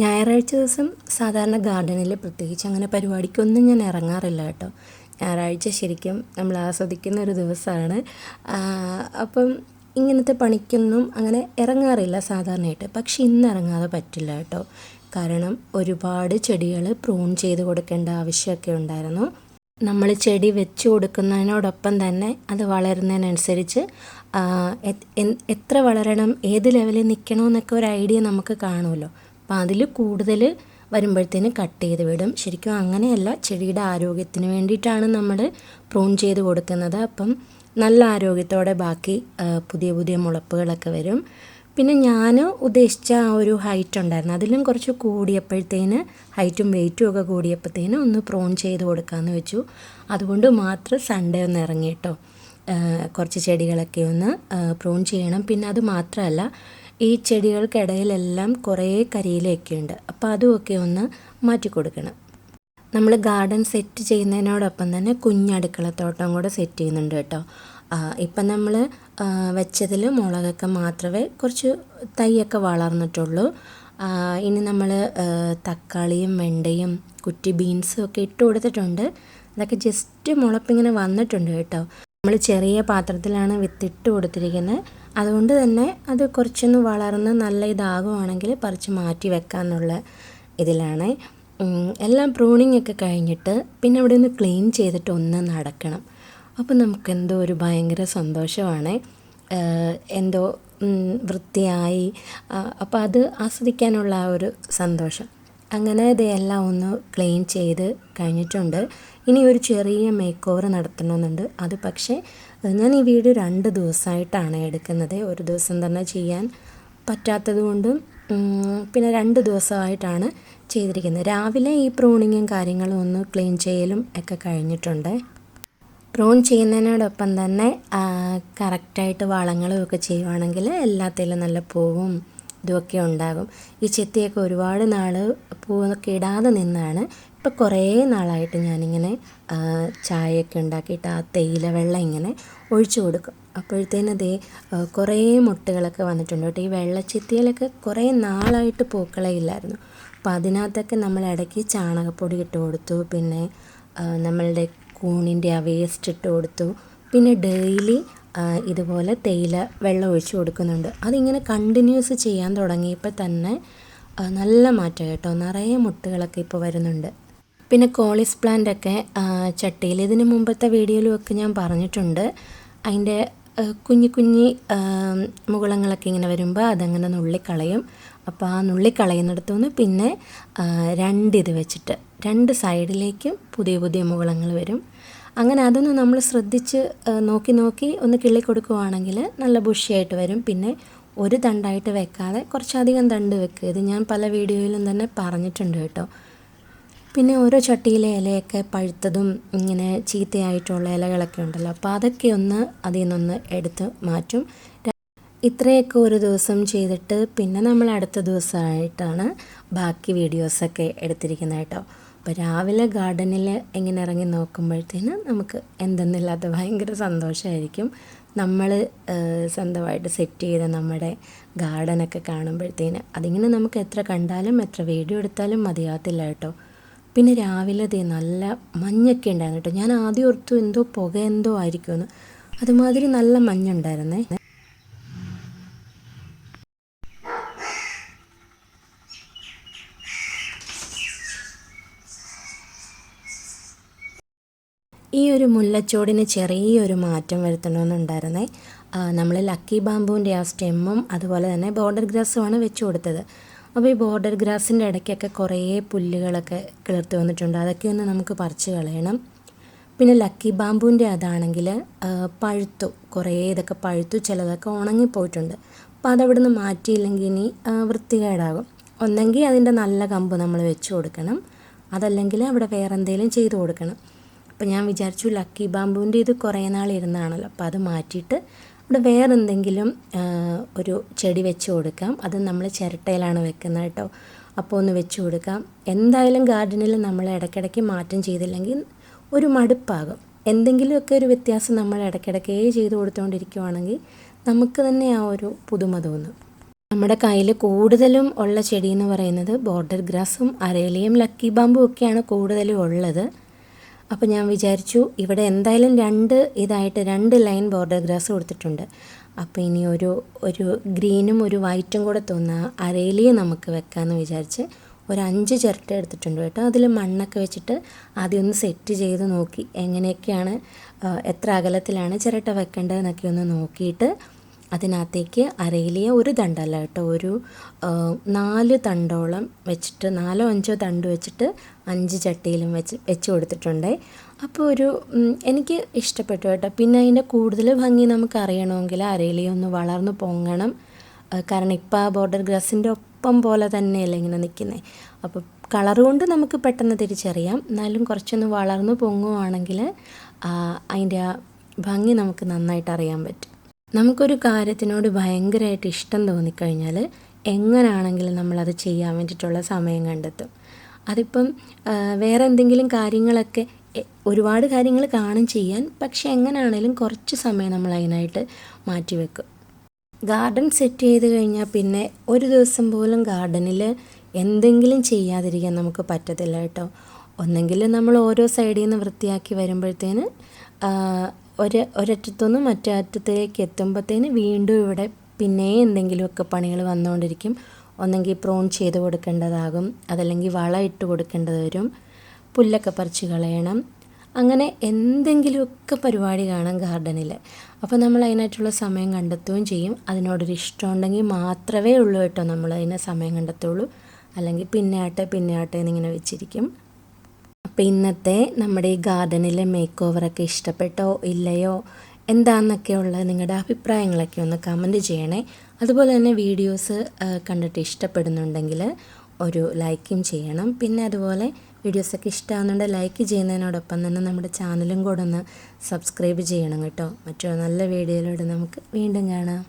ഞായറാഴ്ച ദിവസം സാധാരണ ഗാർഡനിൽ പ്രത്യേകിച്ച് അങ്ങനെ പരിപാടിക്കൊന്നും ഞാൻ ഇറങ്ങാറില്ല കേട്ടോ. ഞായറാഴ്ച ശരിക്കും നമ്മൾ ആസ്വദിക്കുന്ന ഒരു ദിവസമാണ്. അപ്പം ഇങ്ങനത്തെ പണിക്കൊന്നും അങ്ങനെ ഇറങ്ങാറില്ല സാധാരണയായിട്ട്. പക്ഷെ ഇന്ന് ഇറങ്ങാതെ പറ്റില്ല കേട്ടോ. കാരണം ഒരുപാട് ചെടികൾ പ്രൂൺ ചെയ്ത് കൊടുക്കേണ്ട ആവശ്യമൊക്കെ ഉണ്ടായിരുന്നു. നമ്മൾ ചെടി വെച്ച് കൊടുക്കുന്നതിനോടൊപ്പം തന്നെ അത് വളരുന്നതിനനുസരിച്ച് എത്ര വളരണം, ഏത് ലെവലിൽ നിൽക്കണമെന്നൊക്കെ ഒരു ഐഡിയ നമുക്ക് കാണുമല്ലോ. അപ്പോൾ അതിൽ കൂടുതൽ വരുമ്പോഴത്തേന് കട്ട് ചെയ്ത് വിടും. ശരിക്കും അങ്ങനെയല്ല, ചെടിയുടെ ആരോഗ്യത്തിന് വേണ്ടിയിട്ടാണ് നമ്മൾ പ്രൂൺ ചെയ്ത് കൊടുക്കുന്നത്. അപ്പം നല്ല ആരോഗ്യത്തോടെ ബാക്കി പുതിയ പുതിയ മുളപ്പുകളൊക്കെ വരും. പിന്നെ ഞാൻ ഉദ്ദേശിച്ച ആ ഒരു ഹൈറ്റ് ഉണ്ടായിരുന്നു, അതിലും കുറച്ച് കൂടിയപ്പോഴത്തേന്, ഹൈറ്റും വെയിറ്റും ഒക്കെ കൂടിയപ്പോഴത്തേന് ഒന്ന് പ്രൂൺ ചെയ്ത് കൊടുക്കാമെന്ന് വെച്ചു. അതുകൊണ്ട് മാത്രം സൺഡേ ഒന്ന് ഇറങ്ങി കേട്ടോ. കുറച്ച് ചെടികളൊക്കെ ഒന്ന് പ്രൂൺ ചെയ്യണം. പിന്നെ അത് മാത്രമല്ല, ഈ ചെടികൾക്കിടയിലെല്ലാം കുറേ കരിയിലയൊക്കെ ഉണ്ട്. അപ്പോൾ അതുമൊക്കെ ഒന്ന് മാറ്റി കൊടുക്കണം. നമ്മൾ ഗാർഡൻ സെറ്റ് ചെയ്യുന്നതിനോടൊപ്പം തന്നെ കുഞ്ഞടുക്കളത്തോട്ടം കൂടെ സെറ്റ് ചെയ്യുന്നുണ്ട് കേട്ടോ. ഇപ്പം നമ്മൾ വെച്ചതിൽ മുളകൊക്കെ മാത്രമേ കുറച്ച് തൈയൊക്കെ വളർന്നിട്ടുള്ളൂ. ഇനി നമ്മൾ തക്കാളിയും വെണ്ടയും കുറ്റി ബീൻസും ഒക്കെ ഇട്ട് കൊടുത്തിട്ടുണ്ട്. അതൊക്കെ ജസ്റ്റ് മുളപ്പിങ്ങനെ വന്നിട്ടുണ്ട് കേട്ടോ. നമ്മൾ ചെറിയ പാത്രത്തിലാണ് വിത്തിട്ട് കൊടുത്തിരിക്കുന്നത്. അതുകൊണ്ട് തന്നെ അത് കുറച്ചൊന്ന് വളർന്ന് നല്ല ഇതാകുവാണെങ്കിൽ പറിച്ച് മാറ്റി വെക്കാമെന്നുള്ള ഇതിലാണ്. എല്ലാം പ്രൂണിങ് ഒക്കെ കഴിഞ്ഞിട്ട് പിന്നെ അവിടെ ഒന്ന് ക്ലീൻ ചെയ്തിട്ട് ഒന്ന് നടക്കണം. അപ്പോൾ നമുക്കെന്തോ ഒരു ഭയങ്കര സന്തോഷമാണ്. എന്തോ വൃത്തിയായി, അപ്പോൾ അത് ആസ്വദിക്കാനുള്ള ആ ഒരു സന്തോഷം. അങ്ങനെ ഇതെല്ലാം ഒന്ന് ക്ലീൻ ചെയ്ത് കഴിഞ്ഞിട്ടുണ്ട്. ഇനി ഒരു ചെറിയ മേക്ക് ഓവർ നടത്തണമെന്നുണ്ട്. അത് പക്ഷേ ഞാൻ ഈ വീഡിയോ 2 ദിവസമായിട്ടാണ് എടുക്കുന്നത്. ഒരു ദിവസം തന്നെ ചെയ്യാൻ പറ്റാത്തത് കൊണ്ടും പിന്നെ 2 ദിവസമായിട്ടാണ് ചെയ്തിരിക്കുന്നത്. രാവിലെ ഈ പ്രൂണിങ്ങും കാര്യങ്ങളും ഒന്ന് ക്ലീൻ ചെയ്യലും ഒക്കെ കഴിഞ്ഞിട്ടുണ്ട്. പ്രൂൺ ചെയ്യുന്നതിനോടൊപ്പം തന്നെ കറക്റ്റായിട്ട് വളങ്ങളും ഒക്കെ ചെയ്യുവാണെങ്കിൽ എല്ലാത്തിലും നല്ല പൂവും ഇതുമൊക്കെ ഉണ്ടാകും. ഈ ചെത്തിയൊക്കെ ഒരുപാട് നാൾ പൂവൊക്കെ ഇടാതെ നിന്നാണ്. ഇപ്പോൾ കുറേ നാളായിട്ട് ഞാനിങ്ങനെ ചായയൊക്കെ ഉണ്ടാക്കിയിട്ട് ആ തേയില വെള്ളം ഇങ്ങനെ ഒഴിച്ചു കൊടുക്കും. അപ്പോഴത്തേനതേ കുറേ മുട്ടുകളൊക്കെ വന്നിട്ടുണ്ട് കേട്ടോ. ഈ വെള്ളച്ചെത്തിയിലൊക്കെ കുറേ നാളായിട്ട് പൂക്കളേ ഇല്ലായിരുന്നു. അപ്പോൾ അതിനകത്തൊക്കെ നമ്മൾ ഇടയ്ക്ക് ചാണകപ്പൊടി ഇട്ട് കൊടുത്തു. പിന്നെ നമ്മളുടെ കൂണിൻ്റെ ആ വേസ്റ്റ് ഇട്ട് കൊടുത്തു. പിന്നെ ഡെയിലി ഇതുപോലെ തേയില വെള്ളം ഒഴിച്ചു കൊടുക്കുന്നുണ്ട്. അതിങ്ങനെ കണ്ടിന്യൂസ് ചെയ്യാൻ തുടങ്ങിയപ്പോൾ തന്നെ നല്ല മാറ്റം കേട്ടോ. നിറയെ മുട്ടുകളൊക്കെ ഇപ്പോൾ വരുന്നുണ്ട്. പിന്നെ കോളിസ് പ്ലാന്റൊക്കെ ചട്ടിയിൽ ഇതിന് മുമ്പത്തെ വീഡിയോയിലുമൊക്കെ ഞാൻ പറഞ്ഞിട്ടുണ്ട്. അതിൻ്റെ കുഞ്ഞി മുകുളങ്ങളൊക്കെ ഇങ്ങനെ വരുമ്പോൾ അതങ്ങനെ നുള്ളിക്കളയും. അപ്പോൾ ആ നുള്ളിക്കളയുന്നിടത്തുനിന്ന് പിന്നെ 2 ഇത് വെച്ചിട്ട് 2 സൈഡിലേക്കും പുതിയ പുതിയ മുകുളങ്ങൾ വരും. അങ്ങനെ അതൊന്ന് നമ്മൾ ശ്രദ്ധിച്ച് നോക്കി ഒന്ന് കിള്ളി കൊടുക്കുവാണെങ്കിൽ നല്ല ബുഷിയായിട്ട് വരും. പിന്നെ ഒരു തണ്ടായിട്ട് വെക്കാതെ കുറച്ചധികം തണ്ട് വെക്കുക. ഇത് ഞാൻ പല വീഡിയോയിലും തന്നെ പറഞ്ഞിട്ടുണ്ട് കേട്ടോ. പിന്നെ ഓരോ ചട്ടിയിലെ ഇലയൊക്കെ പഴുത്തതും ഇങ്ങനെ ചീത്തയായിട്ടുള്ള ഇലകളൊക്കെ ഉണ്ടല്ലോ. അപ്പോൾ അതൊക്കെ ഒന്ന് അതിൽ നിന്നൊന്ന് എടുത്ത് മാറ്റും. ഇത്രയൊക്കെ ഒരു ദിവസം ചെയ്തിട്ട് പിന്നെ നമ്മൾ അടുത്ത ദിവസമായിട്ടാണ് ബാക്കി വീഡിയോസൊക്കെ എടുത്തിരിക്കുന്നത് കേട്ടോ. അപ്പോൾ രാവിലെ ഗാർഡനിൽ ഇങ്ങനെ ഇറങ്ങി നോക്കുമ്പോഴത്തേന് നമുക്ക് എന്തെന്നില്ലാത്ത ഭയങ്കര സന്തോഷമായിരിക്കും. നമ്മൾ സ്വന്തമായിട്ട് സെറ്റ് ചെയ്ത നമ്മുടെ ഗാർഡനൊക്കെ കാണുമ്പോഴത്തേന് അതിങ്ങനെ നമുക്ക് എത്ര കണ്ടാലും എത്ര വീഡിയോ എടുത്താലും മതിയാകത്തില്ല കേട്ടോ. പിന്നെ രാവിലെ നല്ല മഞ്ഞൊക്കെ ഉണ്ടായിരുന്നു കേട്ടോ. ഞാൻ ആദ്യം ഓർത്തു എന്തോ പുക എന്തോ ആയിരിക്കുമെന്ന്. അതുമാതിരി നല്ല മഞ്ഞുണ്ടായിരുന്നേ. ഈ ഒരു മുല്ലച്ചോടിന് ചെറിയൊരു മാറ്റം വരുത്തണമെന്നുണ്ടായിരുന്നേ. നമ്മൾ ലക്കി ബാമ്പുവിൻ്റെ ആ സ്റ്റെമ്മും അതുപോലെ തന്നെ ബോർഡർ ഗ്രാസുമാണ് വെച്ച് കൊടുത്തത്. അപ്പോൾ ഈ ബോർഡർ ഗ്രാസിൻ്റെ ഇടയ്ക്കൊക്കെ കുറേ പുല്ലുകളൊക്കെ കിളിർത്ത് വന്നിട്ടുണ്ട്. അതൊക്കെ ഒന്ന് നമുക്ക് പറിച്ച് കളയണം. പിന്നെ ലക്കി ബാമ്പുവിൻ്റെ അതാണെങ്കിൽ പഴുത്തു, കുറേ ഇതൊക്കെ പഴുത്തു, ചിലതൊക്കെ ഉണങ്ങിപ്പോയിട്ടുണ്ട്. അപ്പോൾ അതവിടെ നിന്ന് മാറ്റിയില്ലെങ്കിൽ ഇനി വൃത്തികേടാകും. ഒന്നെങ്കിൽ അതിൻ്റെ നല്ല കമ്പ് നമ്മൾ വെച്ച് കൊടുക്കണം, അതല്ലെങ്കിൽ അവിടെ വേറെ എന്തെങ്കിലും ചെയ്ത് കൊടുക്കണം. അപ്പോൾ ഞാൻ വിചാരിച്ചു ലക്കി ബാമ്പുവിൻ്റെ ഇത് കുറേ നാൾ ഇരുന്നാണല്ലോ, അപ്പോൾ അത് മാറ്റിയിട്ട് ഇവിടെ വേറെ എന്തെങ്കിലും ഒരു ചെടി വെച്ച് കൊടുക്കാം. അത് നമ്മൾ ചിരട്ടയിലാണ് വെക്കുന്നത് കേട്ടോ. അപ്പോൾ ഒന്ന് വെച്ച് കൊടുക്കാം. എന്തായാലും ഗാർഡനിൽ നമ്മൾ ഇടയ്ക്കിടയ്ക്ക് മാറ്റം ചെയ്തില്ലെങ്കിൽ ഒരു മടുപ്പാകും. എന്തെങ്കിലുമൊക്കെ ഒരു വ്യത്യാസം നമ്മൾ ഇടയ്ക്കിടയ്ക്കേ ചെയ്ത് കൊടുത്തുകൊണ്ടിരിക്കുവാണെങ്കിൽ നമുക്ക് തന്നെ ആ ഒരു പുതുമ തോന്നും. നമ്മുടെ കയ്യിൽ കൂടുതലും ഉള്ള ചെടി എന്ന് പറയുന്നത് ബോർഡർ ഗ്രാസും അരേലിയും ലക്കി ബാമ്പും ഒക്കെയാണ് കൂടുതലും ഉള്ളത്. അപ്പോൾ ഞാൻ വിചാരിച്ചു ഇവിടെ എന്തായാലും രണ്ട് ലൈൻ ബോർഡർ ഗ്രാസ് കൊടുത്തിട്ടുണ്ട്. അപ്പോൾ ഇനി ഒരു ഗ്രീനും ഒരു വൈറ്റും കൂടെ തോന്നുന്ന അരേലിയെ നമുക്ക് വെക്കാമെന്ന് വിചാരിച്ച് ഒരു 5 ചിരട്ട എടുത്തിട്ടുണ്ട് കേട്ടോ. അതിൽ മണ്ണൊക്കെ വെച്ചിട്ട് ആദ്യം ഒന്ന് സെറ്റ് ചെയ്ത് നോക്കി എങ്ങനെയൊക്കെയാണ് എത്ര അകലത്തിലാണ് ചിരട്ട വെക്കേണ്ടതെന്നൊക്കെ ഒന്ന് നോക്കിയിട്ട് അതിനകത്തേക്ക് അരയിലിയ ഒരു തണ്ടല്ല കേട്ടോ, ഒരു 4 തണ്ടോളം വെച്ചിട്ട് 4-5 തണ്ട് വെച്ചിട്ട് 5 ചട്ടിയിലും വെച്ച് കൊടുത്തിട്ടുണ്ട്. അപ്പോൾ എനിക്ക് ഇഷ്ടപ്പെട്ടു കേട്ടോ. പിന്നെ അതിൻ്റെ കൂടുതൽ ഭംഗി നമുക്ക് അറിയണമെങ്കിൽ അരയിലിയ ഒന്ന് വളർന്നു പൊങ്ങണം. കാരണം ഇപ്പോൾ ആ ബോർഡർ ഗ്രാസിൻ്റെ ഒപ്പം പോലെ തന്നെയല്ലേ ഇങ്ങനെ നിൽക്കുന്നത്. അപ്പോൾ കളർ കൊണ്ട് നമുക്ക് പെട്ടെന്ന് തിരിച്ചറിയാം. എന്നാലും കുറച്ചൊന്ന് വളർന്നു പൊങ്ങുവാണെങ്കിൽ അതിൻ്റെ ആ ഭംഗി നമുക്ക് നന്നായിട്ട് അറിയാൻ പറ്റും. നമുക്കൊരു കാര്യത്തിനോട് ഭയങ്കരമായിട്ട് ഇഷ്ടം തോന്നിക്കഴിഞ്ഞാൽ എങ്ങനെയാണെങ്കിലും നമ്മളത് ചെയ്യാൻ വേണ്ടിയിട്ടുള്ള സമയം കണ്ടെത്തും. അതിപ്പം വേറെ എന്തെങ്കിലും കാര്യങ്ങളൊക്കെ ഒരുപാട് കാര്യങ്ങൾ കാണും ചെയ്യാൻ, പക്ഷെ എങ്ങനെയാണെങ്കിലും കുറച്ച് സമയം നമ്മൾ അതിനായിട്ട് മാറ്റിവെക്കും. ഗാർഡൻ സെറ്റ് ചെയ്ത് കഴിഞ്ഞാൽ പിന്നെ ഒരു ദിവസം പോലും ഗാർഡനിൽ എന്തെങ്കിലും ചെയ്യാതിരിക്കാൻ നമുക്ക് പറ്റത്തില്ല കേട്ടോ. ഒന്നെങ്കിൽ നമ്മൾ ഓരോ സൈഡിൽ നിന്ന് വൃത്തിയാക്കി വരുമ്പോഴത്തേന് ഒരറ്റത്തുനിന്ന് മറ്റേ അറ്റത്തേക്ക് എത്തുമ്പോഴത്തേന് വീണ്ടും ഇവിടെ പിന്നെ എന്തെങ്കിലുമൊക്കെ പണികൾ വന്നുകൊണ്ടിരിക്കും. ഒന്നെങ്കിൽ പ്രൂൺ ചെയ്ത് കൊടുക്കേണ്ടതാകും, അതല്ലെങ്കിൽ വളം ഇട്ട് കൊടുക്കേണ്ടത് വരും, പുല്ലൊക്കെ പറിച്ച് കളയണം, അങ്ങനെ എന്തെങ്കിലുമൊക്കെ പരിപാടി കാണാം ഗാർഡനിൽ. അപ്പോൾ നമ്മൾ അതിനായിട്ടുള്ള സമയം കണ്ടെത്തുകയും ചെയ്യും. അതിനോടൊരു ഇഷ്ടമുണ്ടെങ്കിൽ മാത്രമേ ഉള്ളൂ കേട്ടോ നമ്മൾ അതിന് സമയം കണ്ടെത്തുള്ളൂ. അല്ലെങ്കിൽ പിന്നെ ആട്ടെ എന്നിങ്ങനെ വെച്ചിരിക്കും. അപ്പോൾ ഇന്നത്തെ നമ്മുടെ ഈ ഗാർഡനിലെ മേക്ക് ഓവറൊക്കെ ഇഷ്ടപ്പെട്ടോ ഇല്ലയോ എന്താണെന്നൊക്കെയുള്ള നിങ്ങളുടെ അഭിപ്രായങ്ങളൊക്കെ ഒന്ന് കമൻറ്റ് ചെയ്യണേ. അതുപോലെ തന്നെ വീഡിയോസ് കണ്ടിട്ട് ഇഷ്ടപ്പെടുന്നുണ്ടെങ്കിൽ ഒരു ലൈക്കും ചെയ്യണം. പിന്നെ അതുപോലെ വീഡിയോസൊക്കെ ഇഷ്ടമാകുന്നുണ്ട് ലൈക്ക് ചെയ്യുന്നതിനോടൊപ്പം തന്നെ നമ്മുടെ ചാനലും കൂടെ ഒന്ന് സബ്സ്ക്രൈബ് ചെയ്യണം കേട്ടോ. മറ്റൊരു നല്ല വീഡിയോയിലൂടെ നമുക്ക് വീണ്ടും കാണാം.